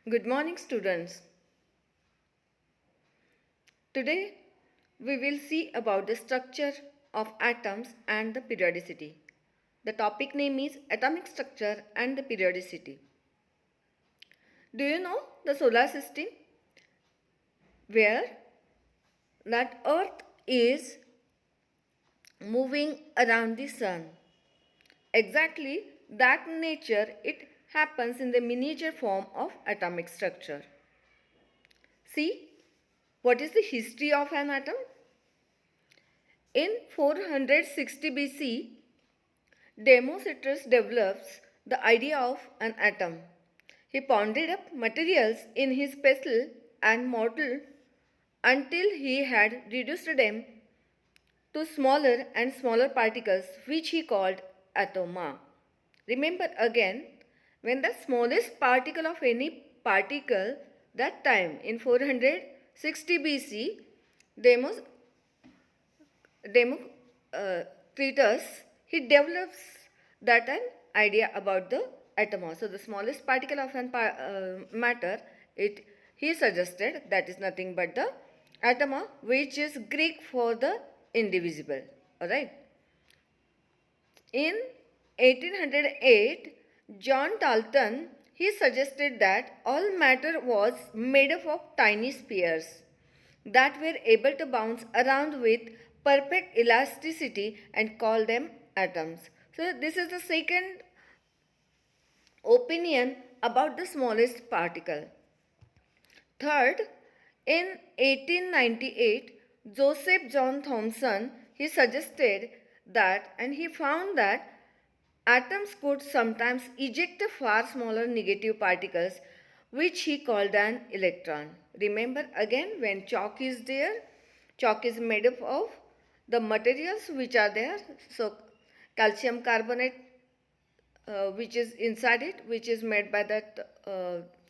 Good morning, students. Today, we will see about the structure of atoms and the periodicity. The topic name is Atomic Structure and the Periodicity. Do you know the solar system? Where that Earth is moving around the sun. Exactly that nature it happens in the miniature form of atomic structure. See, what is the history of an atom? In 460 BC, Democritus develops the idea of an atom. He pounded up materials in his pestle and mortar until he had reduced them to smaller and smaller particles, which he called atoma. Remember again, when the smallest particle of any particle that time in 460 BC, Demos Democritus, he develops that an idea about the atom. So the smallest particle of an matter, it he suggested that is nothing but the atom, which is Greek for the indivisible. All right. In 1808, John Dalton he suggested that all matter was made up of tiny spheres that were able to bounce around with perfect elasticity and call them atoms. So this is the second opinion about the smallest particle. Third, in 1898, Joseph John Thomson he suggested that and he found that atoms could sometimes eject far smaller negative particles which he called an electron. Remember again when chalk is there, chalk is made up of the materials which are there. So calcium carbonate which is inside it, which is made by that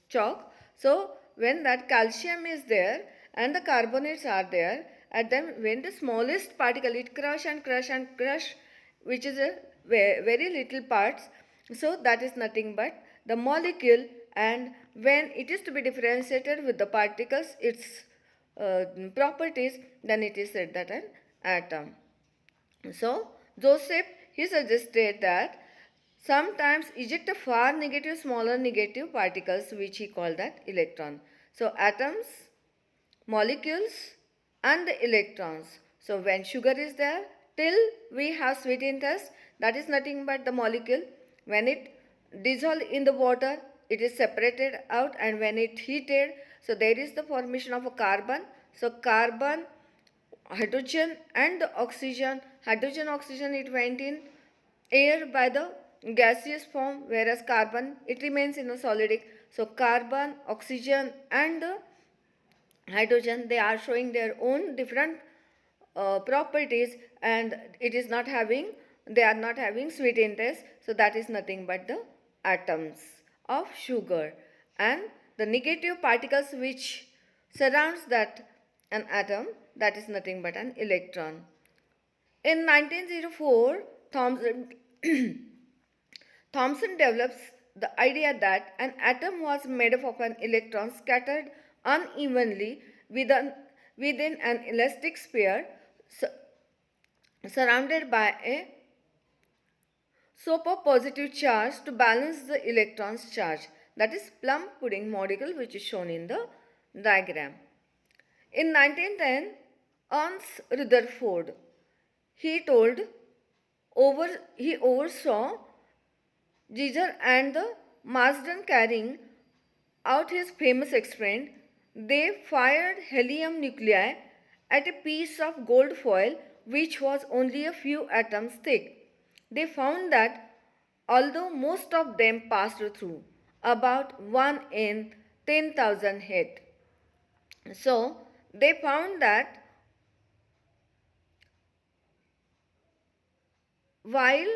chalk. So when that calcium is there and the carbonates are there, at them when the smallest particle it crush and crush and crush, which is a very little parts. So that is nothing but the molecule, and when it is to be differentiated with the particles, its properties, then it is said that an atom. So Joseph he suggested that sometimes eject a far negative smaller negative particles which he called that electron. So atoms, molecules and the electrons. So when sugar is there, till we have sweet interest, that is nothing but the molecule. When it dissolve in the water, it is separated out, and when it heated, so there is the formation of a carbon. So carbon, hydrogen and the oxygen, hydrogen oxygen it went in air by the gaseous form, whereas carbon it remains in a solidic. So carbon, oxygen and the hydrogen they are showing their own different properties, and it is not having, they are not having sweet interest. So that is nothing but the atoms of sugar, and the negative particles which surrounds that an atom, that is nothing but an electron. In 1904, Thomson develops the idea that an atom was made up of an electron scattered unevenly within an elastic sphere surrounded by a soap of positive charge to balance the electron's charge. That is plum pudding model which is shown in the diagram. In 1910, Ernst Rutherford he told he oversaw Giger and the Marsden carrying out his famous experiment. They fired helium nuclei at a piece of gold foil which was only a few atoms thick. They found that although most of them passed through, about 1 in 10,000 hit. So they found that while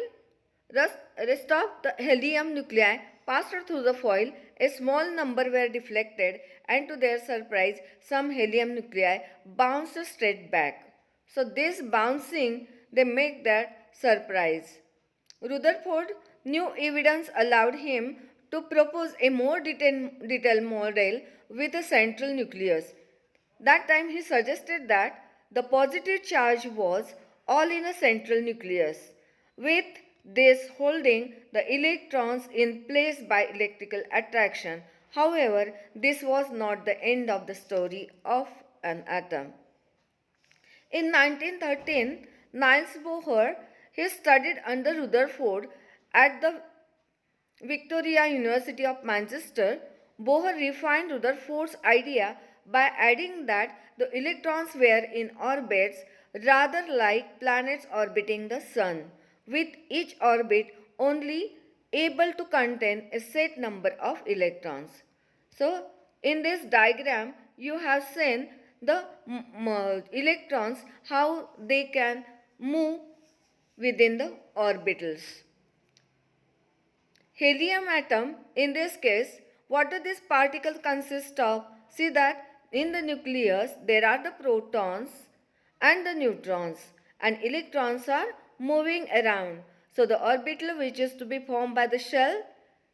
rest of the helium nuclei passed through the foil, a small number were deflected, and to their surprise, some helium nuclei bounced straight back. So this bouncing, they make that surprise. Rutherford new evidence allowed him to propose a more detailed model with a central nucleus. That time he suggested that the positive charge was all in a central nucleus, with this holding the electrons in place by electrical attraction. However, this was not the end of the story of an atom. In 1913, Niels Bohr, he studied under Rutherford at the Victoria University of Manchester. Bohr refined Rutherford's idea by adding that the electrons were in orbits rather like planets orbiting the Sun, with each orbit only able to contain a set number of electrons. So, in this diagram, you have seen the electrons, how they can move within the orbitals. Helium atom, in this case, what do these particles consist of? See that in the nucleus there are the protons and the neutrons, and electrons are moving around. So the orbital which is to be formed by the shell,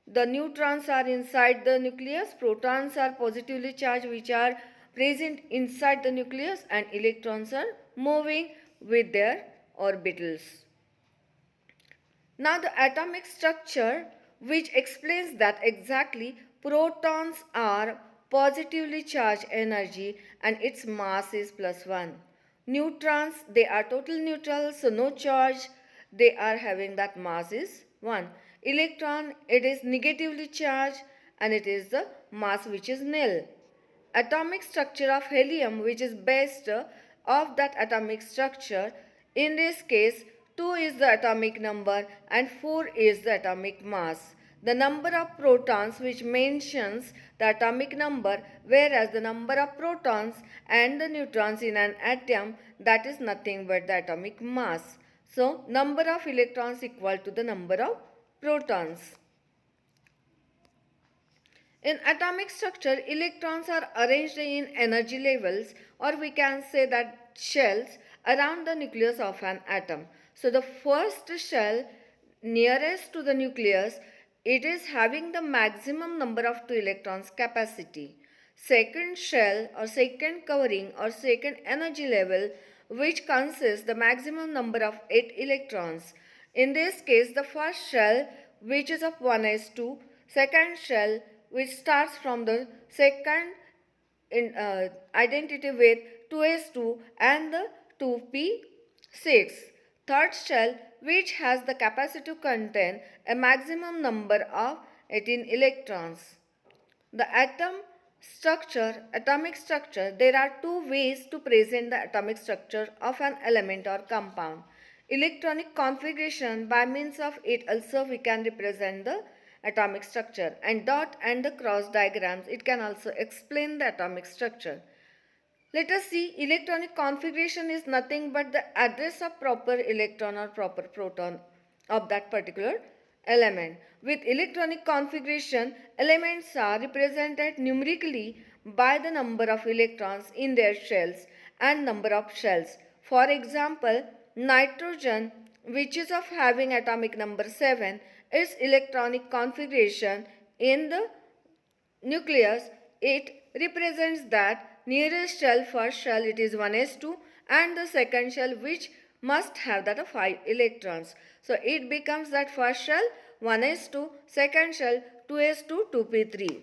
the neutrons are inside the nucleus, protons are positively charged which are present inside the nucleus, and electrons are moving with their orbitals. Now the atomic structure which explains that exactly protons are positively charged energy and its mass is +1. Neutrons, they are total neutral, so no charge, they are having that mass is 1. Electron, it is negatively charged and it is the mass which is nil. Atomic structure of helium, which is based of that atomic structure, in this case 2 is the atomic number and 4 is the atomic mass. The number of protons which mentions the atomic number, whereas the number of protons and the neutrons in an atom, that is nothing but the atomic mass. So number of electrons equal to the number of protons. In atomic structure, electrons are arranged in energy levels, or we can say that shells around the nucleus of an atom. So the first shell nearest to the nucleus, it is having the maximum number of 2 electrons capacity. Second shell or second covering or second energy level, which consists the maximum number of 8 electrons. In this case, the first shell, which is of 1s2, second shell which starts from the second identity with 2s2 and the 2p6. Third shell which has the capacity to contain a maximum number of 18 electrons. The atomic structure, there are two ways to present the atomic structure of an element or compound. Electronic configuration, by means of it also we can represent the atomic structure, and dot and the cross diagrams, it can also explain the atomic structure. Let us see, electronic configuration is nothing but the address of proper electron or proper proton of that particular element. With electronic configuration, elements are represented numerically by the number of electrons in their shells and number of shells. For example, nitrogen, which is of having atomic number 7, its electronic configuration in the nucleus, it represents that nearest shell, first shell, it is 1s2, and the second shell which must have that of 5 electrons. So it becomes that first shell 1s2, second shell 2s2, 2p3.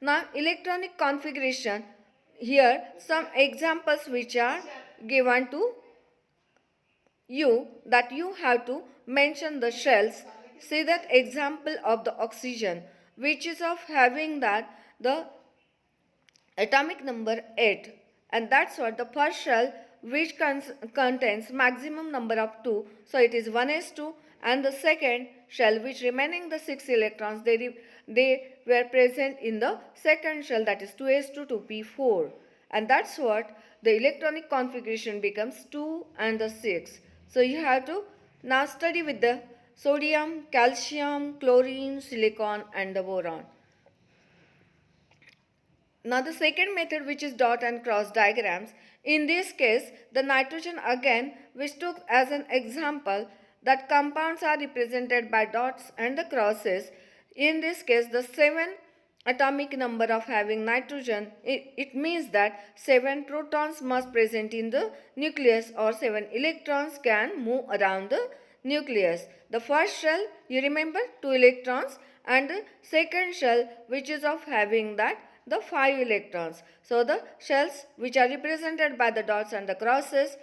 Now electronic configuration, here some examples which are given to you, that you have to mention the shells. See that example of the oxygen, which is of having that the atomic number 8, and that's what the first shell which contains maximum number of 2, so it is 1s2, and the second shell which remaining the 6 electrons, they were present in the second shell, that is 2s2, 2p4, and that's what the electronic configuration becomes 2 and the 6. So you have to now study with the sodium, calcium, chlorine, silicon and the boron. Now the second method, which is dot and cross diagrams, in this case the nitrogen again, which took as an example, that compounds are represented by dots and the crosses. In this case, the 7 atomic number of having nitrogen, it means that 7 protons must present in the nucleus or 7 electrons can move around the nucleus. The first shell, you remember, 2 electrons, and the second shell, which is of having that the 5 electrons. So the shells which are represented by the dots and the crosses,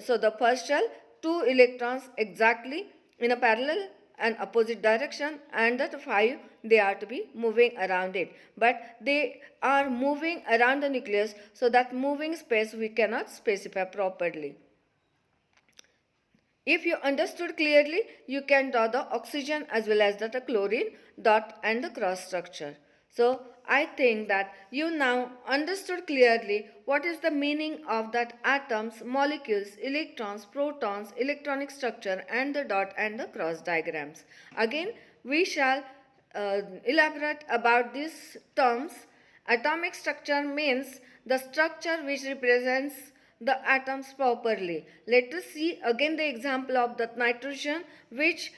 so the first shell, 2 electrons exactly in a parallel and opposite direction, and the 5 they are to be moving around it, but they are moving around the nucleus, so that moving space we cannot specify properly. If you understood clearly, you can draw the oxygen as well as the chlorine dot and the cross structure. So I think that you now understood clearly what is the meaning of that atoms, molecules, electrons, protons, electronic structure and the dot and the cross diagrams. Again, we shall elaborate about these terms. Atomic structure means the structure which represents the atoms properly. Let us see again the example of the nitrogen, which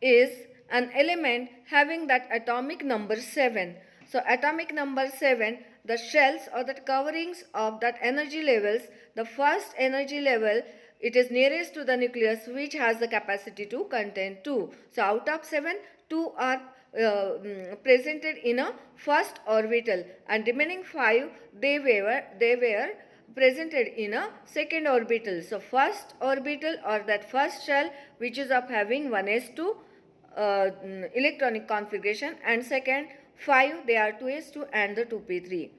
is an element having that atomic number 7. So atomic number 7, the shells or the coverings of that energy levels, the first energy level, it is nearest to the nucleus, which has the capacity to contain 2. So out of 7, 2 are presented in a first orbital, and remaining 5 they were presented in a second orbital. So first orbital or that first shell, which is of having 1s2 electronic configuration, and second 5 they are 2s2 and the 2p3.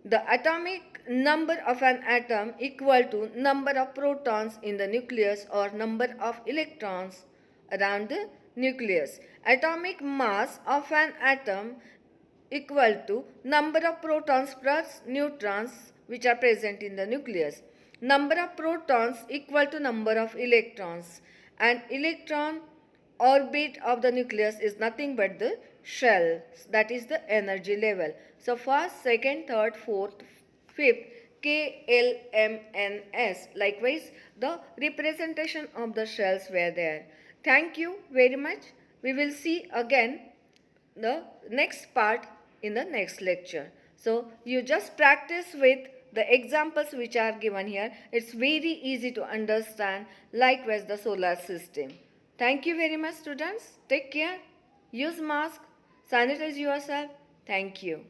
The atomic number of an atom equal to number of protons in the nucleus or number of electrons around the nucleus. Atomic mass of an atom equal to number of protons plus neutrons which are present in the nucleus. Number of protons equal to number of electrons, and electron orbit of the nucleus is nothing but the shell, that is the energy level. So first, second, third, fourth, fifth, K, L, M, N, S. Likewise, the representation of the shells were there. Thank you very much. We will see again the next part in the next lecture. So you just practice with the examples which are given here. It's very easy to understand, likewise the solar system. Thank you very much, students. Take care. Use mask. Sanitize yourself. Thank you.